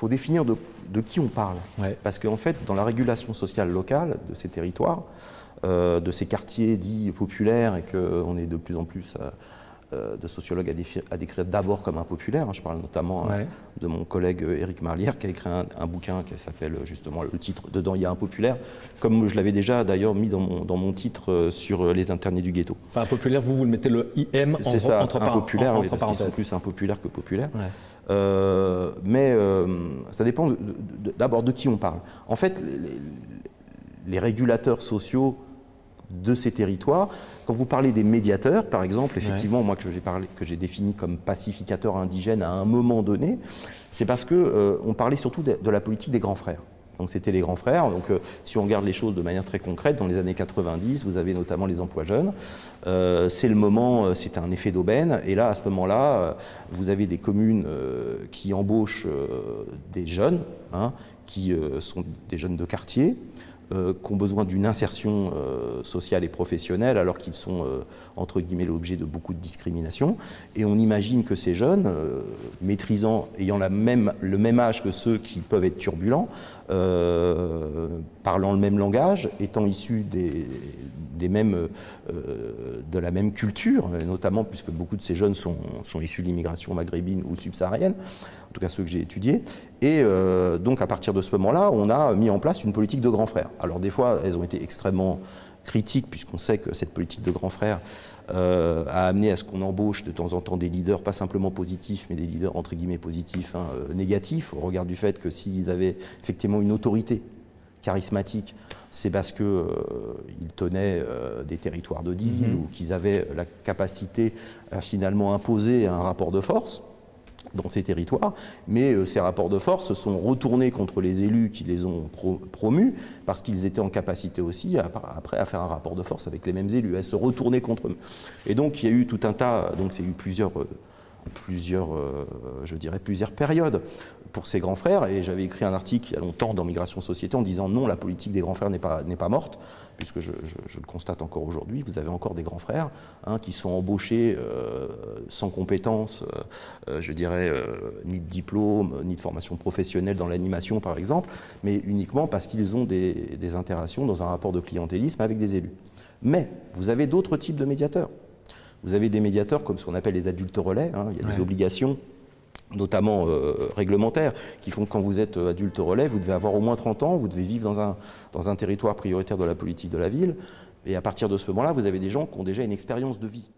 faut définir de qui on parle. Ouais. Parce qu'en fait, dans la régulation sociale locale de ces territoires, de ces quartiers dits populaires, et qu'on est de plus en plus de sociologues à décrire d'abord comme impopulaires. Je parle notamment de mon collègue Éric Marlière qui a écrit un bouquin qui s'appelle justement, le titre, dedans il y a impopulaire, comme je l'avais déjà d'ailleurs mis dans mon titre sur les internés du ghetto. Enfin, impopulaire, vous le mettez le IM C'est ça, entre impopulaire, entre oui, parce qu'ils parenthèses. sont plus impopulaires que populaires. Ouais. Mais ça dépend d'abord de qui on parle. En fait, les régulateurs sociaux de ces territoires, quand vous parlez des médiateurs, par exemple, effectivement, moi que j'ai défini comme pacificateur indigène à un moment donné, c'est parce que on parlait surtout de la politique des grands frères. Donc c'était les grands frères. Donc si on regarde les choses de manière très concrète, dans les années 90, vous avez notamment les emplois jeunes. C'est le moment, c'est un effet d'aubaine. Et là, à ce moment-là, vous avez des communes qui embauchent des jeunes, qui sont des jeunes de quartier, qui ont besoin d'une insertion sociale et professionnelle alors qu'ils sont entre guillemets l'objet de beaucoup de discrimination. Et on imagine que ces jeunes, maîtrisant, ayant le même âge que ceux qui peuvent être turbulents, parlant le même langage, étant issus de la même culture, notamment puisque beaucoup de ces jeunes sont issus de l'immigration maghrébine ou subsaharienne, en tout cas ceux que j'ai étudiés. Et donc à partir de ce moment-là, on a mis en place une politique de grands frères. Alors des fois, elles ont été extrêmement critiques, puisqu'on sait que cette politique de grands frères a amené à ce qu'on embauche de temps en temps des leaders, pas simplement positifs, mais des leaders entre guillemets positifs, négatifs, au regard du fait que s'ils avaient effectivement une autorité charismatique, c'est parce qu'ils tenaient des territoires de deal ou qu'ils avaient la capacité à finalement imposer un rapport de force dans ces territoires, mais ces rapports de force se sont retournés contre les élus qui les ont promus, parce qu'ils étaient en capacité aussi, après, à faire un rapport de force avec les mêmes élus, à se retourner contre eux. Et donc il y a eu tout un tas, donc c'est eu plusieurs périodes pour ces grands frères, et j'avais écrit un article il y a longtemps dans Migration Société en disant non, la politique des grands frères n'est pas morte, puisque je le constate encore aujourd'hui, vous avez encore des grands frères qui sont embauchés sans compétences, ni de diplôme, ni de formation professionnelle dans l'animation par exemple, mais uniquement parce qu'ils ont des interactions dans un rapport de clientélisme avec des élus. Mais vous avez d'autres types de médiateurs. Vous avez des médiateurs comme ce qu'on appelle les adultes relais, il y a des obligations, notamment réglementaires, qui font que quand vous êtes adulte relais, vous devez avoir au moins 30 ans, vous devez vivre dans un territoire prioritaire de la politique de la ville, et à partir de ce moment-là, vous avez des gens qui ont déjà une expérience de vie.